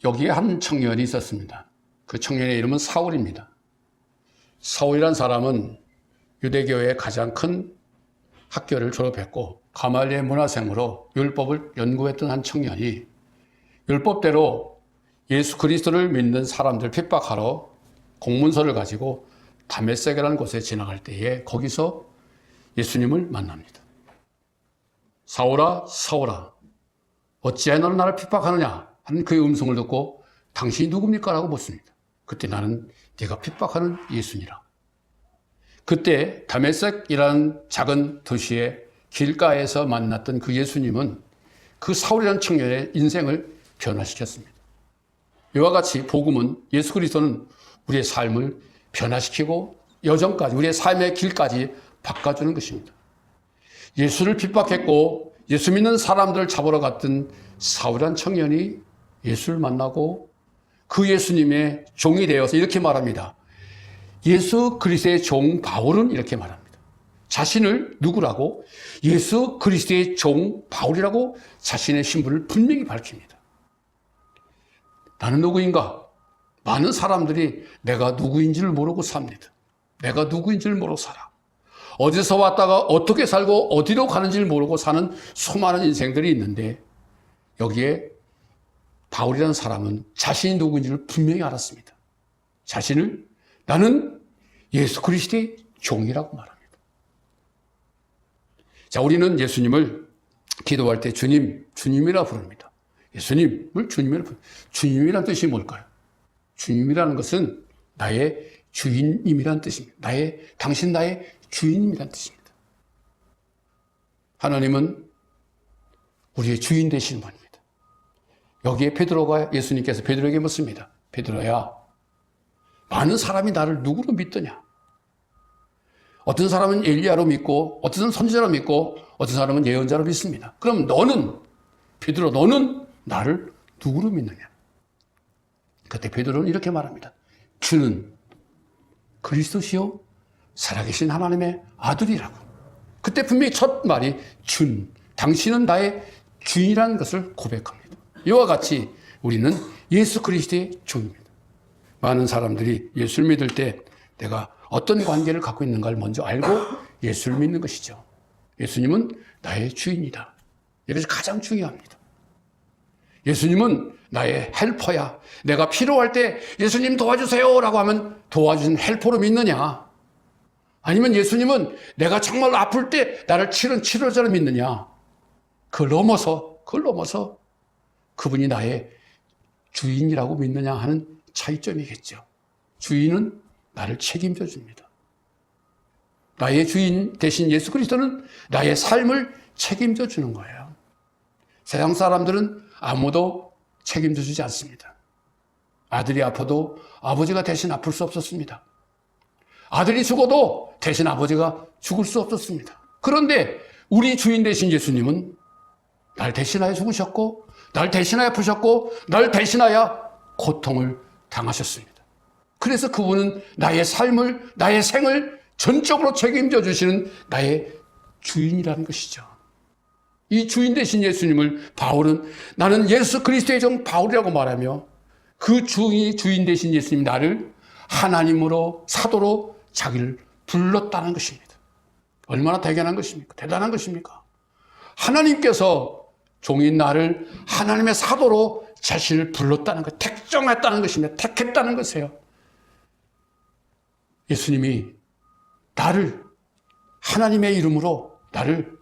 여기에 한 청년이 있었습니다. 그 청년의 이름은 사울입니다. 사울이란 사람은 유대교의 가장 큰 학교를 졸업했고 가말리엘 문화생으로 율법을 연구했던 한 청년이 율법대로 예수 그리스도를 믿는 사람들 핍박하러 공문서를 가지고 다메섹이라는 곳에 지나갈 때에 거기서 예수님을 만납니다. 사울아, 사울아, 어찌하여 너는 나를 핍박하느냐 하는 그의 음성을 듣고 당신이 누굽니까? 라고 묻습니다. 그때 나는 네가 핍박하는 예수니라. 그때 다메섹이라는 작은 도시의 길가에서 만났던 그 예수님은 그 사울이라는 청년의 인생을 변화시켰습니다. 이와 같이 복음은 예수 그리스도는 우리의 삶을 변화시키고 여정까지 우리의 삶의 길까지 바꿔주는 것입니다. 예수를 핍박했고 예수 믿는 사람들을 잡으러 갔던 사울이라는 청년이 예수를 만나고 그 예수님의 종이 되어서 이렇게 말합니다. 예수 그리스도의 종 바울은 이렇게 말합니다. 자신을 누구라고? 예수 그리스도의 종 바울이라고 자신의 신분을 분명히 밝힙니다. 나는 누구인가? 많은 사람들이 내가 누구인지를 모르고 삽니다. 내가 누구인지를 모르고 살아. 어디서 왔다가 어떻게 살고 어디로 가는지를 모르고 사는 수많은 인생들이 있는데 여기에 바울이라는 사람은 자신이 누구인지를 분명히 알았습니다. 자신을 나는 예수 그리스도의 종이라고 말합니다. 자, 우리는 예수님을 기도할 때 주님, 주님이라 부릅니다. 예수님을 주님이라 부릅니다. 주님이란 뜻이 뭘까요? 주님이라는 것은 나의 주인님이란 뜻입니다. 당신 나의 주인님이란 뜻입니다. 하나님은 우리의 주인 되시는 분입니다. 여기에 베드로가 예수님께서 베드로에게 묻습니다. 베드로야, 많은 사람이 나를 누구로 믿더냐? 어떤 사람은 엘리야로 믿고 어떤 사람은 선지자로 믿고 어떤 사람은 예언자로 믿습니다. 그럼 너는 베드로 너는 나를 누구로 믿느냐? 그때 베드로는 이렇게 말합니다. 주는 그리스도시요 살아계신 하나님의 아들이라고. 그때 분명히 첫 말이 당신은 나의 주인이라는 것을 고백합니다. 이와 같이 우리는 예수 그리스도의 종입니다. 많은 사람들이 예수를 믿을 때 내가 어떤 관계를 갖고 있는가를 먼저 알고 예수를 믿는 것이죠. 예수님은 나의 주인이다. 이것이 가장 중요합니다. 예수님은 나의 헬퍼야. 내가 필요할 때 예수님 도와주세요 라고 하면 도와주신 헬퍼로 믿느냐? 아니면 예수님은 내가 정말 아플 때 나를 치는 치료자로 믿느냐? 그걸 넘어서 그분이 나의 주인이라고 믿느냐 하는 차이점이겠죠. 주인은 나를 책임져 줍니다. 나의 주인 대신 예수 그리스도는 나의 삶을 책임져 주는 거예요. 세상 사람들은 아무도 책임져 주지 않습니다. 아들이 아파도 아버지가 대신 아플 수 없었습니다. 아들이 죽어도 대신 아버지가 죽을 수 없었습니다. 그런데 우리 주인 되신 예수님은 날 대신하여 죽으셨고 날 대신하여 아프셨고 날 대신하여 고통을 당하셨습니다. 그래서 그분은 나의 삶을 나의 생을 전적으로 책임져 주시는 나의 주인이라는 것이죠. 이 주인 되신 예수님을 바울은 나는 예수 그리스도의 종 바울이라고 말하며 그 주인 되신 예수님이 나를 하나님으로 사도로 자기를 불렀다는 것입니다. 얼마나 대견한 것입니까? 대단한 것입니까? 하나님께서 종인 나를 하나님의 사도로 자신을 불렀다는 것, 택정했다는 것입니다. 택했다는 것이에요. 예수님이 나를 하나님의 이름으로 나를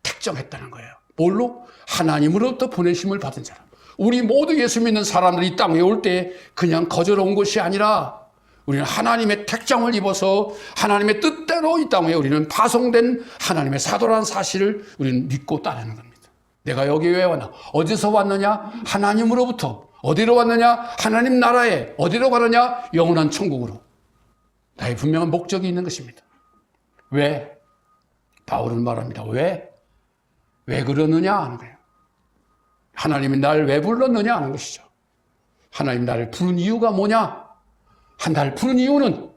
택정했다는 거예요. 뭘로? 하나님으로부터 보내심을 받은 사람. 우리 모두 예수 믿는 사람들이 이 땅에 올 때 그냥 거저러 온 것이 아니라 우리는 하나님의 택정을 입어서 하나님의 뜻대로 이 땅에 우리는 파송된 하나님의 사도라는 사실을 우리는 믿고 따르는 겁니다. 내가 여기 왜 왔나? 어디서 왔느냐? 하나님으로부터. 어디로 왔느냐? 하나님 나라에. 어디로 가느냐? 영원한 천국으로. 나의 분명한 목적이 있는 것입니다. 왜? 바울은 말합니다. 왜? 왜 그러느냐 하는 거예요. 하나님이 나를 왜 불렀느냐 하는 것이죠. 하나님 나를 부른 이유가 뭐냐? 나를 부른 이유는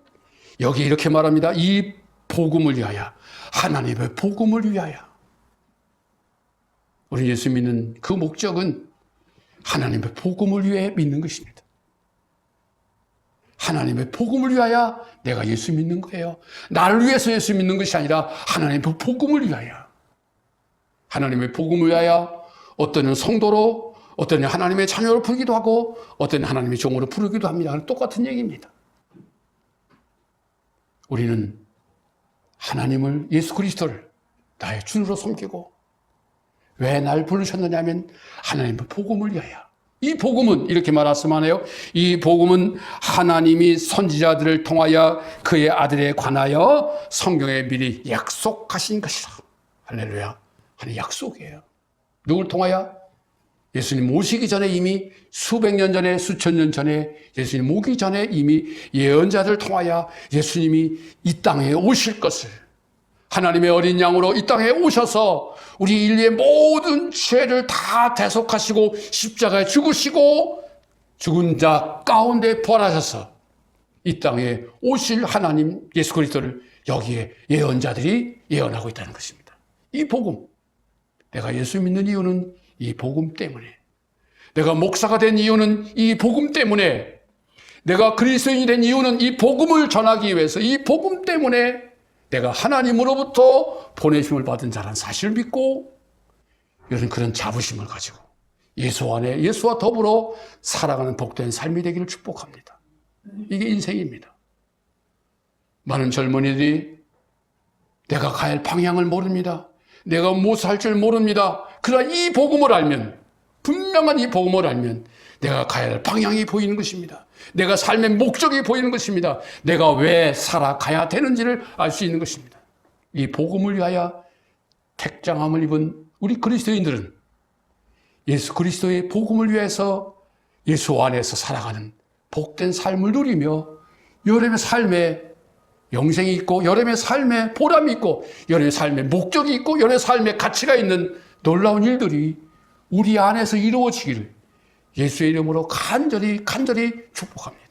여기 이렇게 말합니다. 이 복음을 위하여. 하나님의 복음을 위하여. 우리 예수 믿는 그 목적은 하나님의 복음을 위해 믿는 것입니다. 하나님의 복음을 위하여 내가 예수 믿는 거예요. 나를 위해서 예수 믿는 것이 아니라 하나님의 복음을 위하여. 하나님의 복음을 위하여 어떤 성도로, 어떤 하나님의 자녀로 부르기도 하고 어떤 하나님의 종으로 부르기도 합니다. 똑같은 얘기입니다. 우리는 하나님을, 예수 그리스도를 나의 주로 섬기고 왜 날 부르셨느냐면 하나님의 복음을 위하여. 이 복음은 이렇게 말했으면 해요. 이 복음은 하나님이 선지자들을 통하여 그의 아들에 관하여 성경에 미리 약속하신 것이라. 할렐루야. 하는 약속이에요. 누굴 통하여? 예수님 오시기 전에 이미 수백 년 전에, 수천 년 전에, 예수님 오기 전에 이미 예언자들을 통하여 예수님이 이 땅에 오실 것을, 하나님의 어린 양으로 이 땅에 오셔서 우리 인류의 모든 죄를 다 대속하시고 십자가에 죽으시고 죽은 자 가운데 부활하셔서 이 땅에 오실 하나님 예수 그리스도를 여기에 예언자들이 예언하고 있다는 것입니다. 이 복음, 내가 예수 믿는 이유는 이 복음 때문에, 내가 목사가 된 이유는 이 복음 때문에, 내가 그리스도인이 된 이유는 이 복음을 전하기 위해서, 이 복음 때문에 내가 하나님으로부터 보내심을 받은 자라는 사실을 믿고 이런 그런 자부심을 가지고 예수 안에, 예수와 더불어 살아가는 복된 삶이 되기를 축복합니다. 이게 인생입니다. 많은 젊은이들이 내가 갈 방향을 모릅니다. 내가 무엇을 할 줄 모릅니다. 그러나 이 복음을 알면, 분명한 이 복음을 알면 내가 가야 할 방향이 보이는 것입니다. 내가 삶의 목적이 보이는 것입니다. 내가 왜 살아가야 되는지를 알 수 있는 것입니다. 이 복음을 위하여 택장함을 입은 우리 그리스도인들은 예수 그리스도의 복음을 위해서 예수 안에서 살아가는 복된 삶을 누리며 여러분의 삶에 영생이 있고, 여러분의 삶에 보람이 있고, 여러분의 삶에 목적이 있고, 여러분의 삶에 가치가 있는 놀라운 일들이 우리 안에서 이루어지기를 예수의 이름으로 간절히 축복합니다.